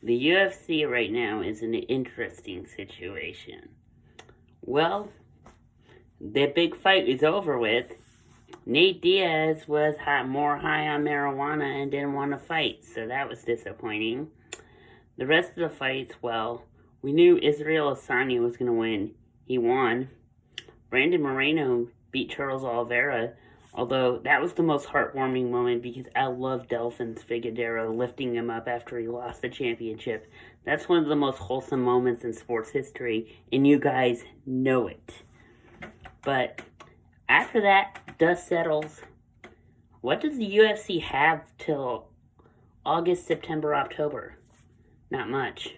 The UFC right now is an interesting situation. Well, the big fight is over with. Nate Diaz was more high on marijuana and didn't want to fight, so that was disappointing. The rest of the fights, well, we knew Israel Adesanya was going to win. He won. Brandon Moreno beat Charles Oliveira, although that was the most heartwarming moment because I love Delfins Figueroa lifting him up after he lost the championship. That's one of the most wholesome moments in sports history, and you guys know it. But after that, dust settles. What does the UFC have till August, September, October? Not much.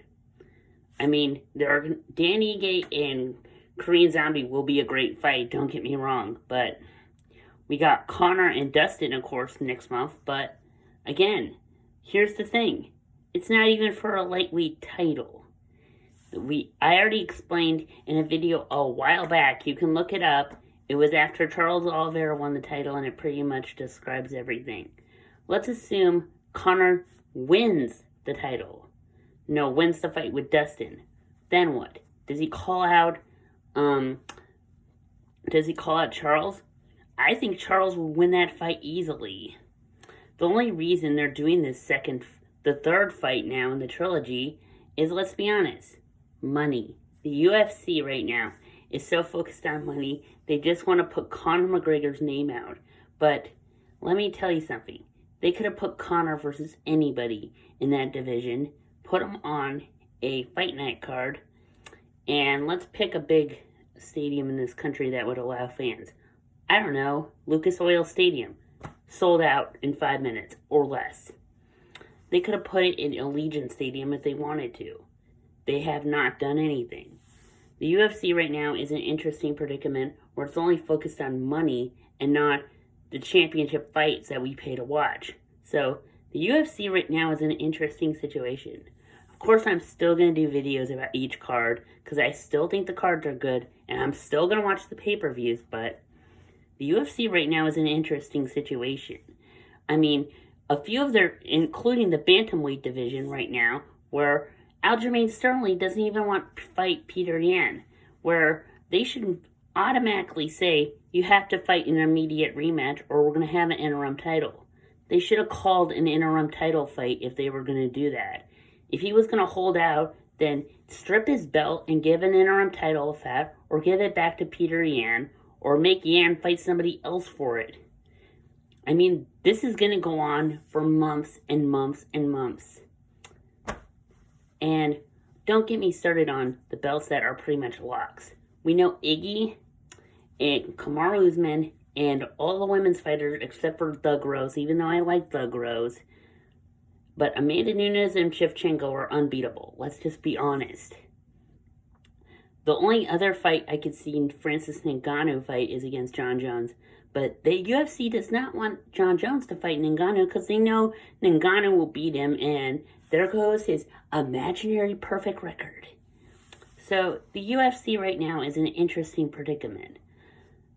I mean, Dan Ige and Korean Zombie will be a great fight, don't get me wrong, but we got Conor and Dustin, of course, next month, but again, here's the thing. It's not even for a lightweight title. I already explained in a video a while back, you can look it up. It was after Charles Oliveira won the title, and it pretty much describes everything. Let's assume Conor wins the title. No, wins the fight with Dustin. Then what? Does he call out Charles? I think Charles will win that fight easily. The only reason they're doing the third fight now in the trilogy is, let's be honest, money. The UFC right now is so focused on money, they just want to put Conor McGregor's name out. But let me tell you something. They could have put Conor versus anybody in that division, put him on a fight night card, and let's pick a big stadium in this country that would allow fans. I don't know, Lucas Oil Stadium, sold out in 5 minutes or less. They could have put it in Allegiant Stadium if they wanted to. They have not done anything. The UFC right now is an interesting predicament where it's only focused on money and not the championship fights that we pay to watch. So the UFC right now is an interesting situation. Of course, I'm still going to do videos about each card because I still think the cards are good and I'm still going to watch the pay-per-views, but the UFC right now is an interesting situation. I mean, a few of including the bantamweight division right now, where Aljamain Sterling doesn't even want to fight Peter Yan, where they should automatically say, you have to fight an immediate rematch or we're going to have an interim title. They should have called an interim title fight if they were going to do that. If he was going to hold out, then strip his belt and give an interim title of that, or give it back to Peter Yan, or make Yan fight somebody else for it. I mean, this is going to go on for months and months and months. And don't get me started on the belts that are pretty much locks. We know Iggy and Kamaru Usman and all the women's fighters except for Thug Rose, even though I like Thug Rose. But Amanda Nunes and Shevchenko are unbeatable. Let's just be honest. The only other fight I could see Francis Ngannou fight is against Jon Jones. But the UFC does not want Jon Jones to fight Ngannou because they know Ngannou will beat him, and there goes his imaginary perfect record. So the UFC right now is an interesting predicament.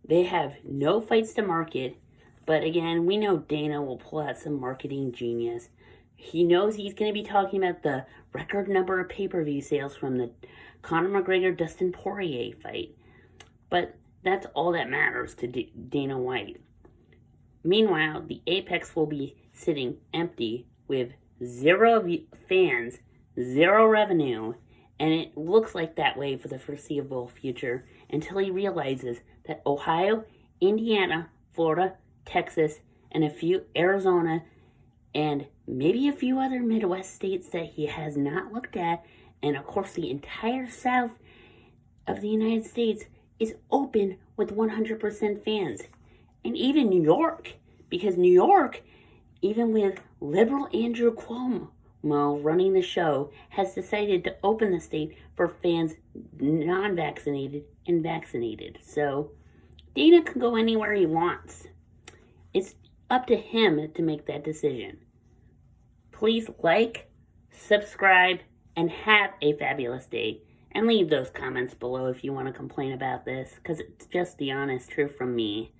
They have no fights to market, but again, we know Dana will pull out some marketing genius. He knows he's going to be talking about the record number of pay-per-view sales from the Conor McGregor-Dustin Poirier fight. But that's all that matters to Dana White. Meanwhile, the Apex will be sitting empty with 0 fans, 0 revenue, and it looks like that way for the foreseeable future until he realizes that Ohio, Indiana, Florida, Texas, and a few Arizona, and maybe a few other Midwest states that he has not looked at, and of course the entire South of the United States is open with 100% fans. And even New York, because New York, even with liberal Andrew Cuomo running the show, has decided to open the state for fans non-vaccinated and vaccinated. So Dana can go anywhere he wants. It's up to him to make that decision. Please like, subscribe, and have a fabulous day. And leave those comments below if you want to complain about this, because it's just the honest truth from me.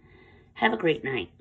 Have a great night.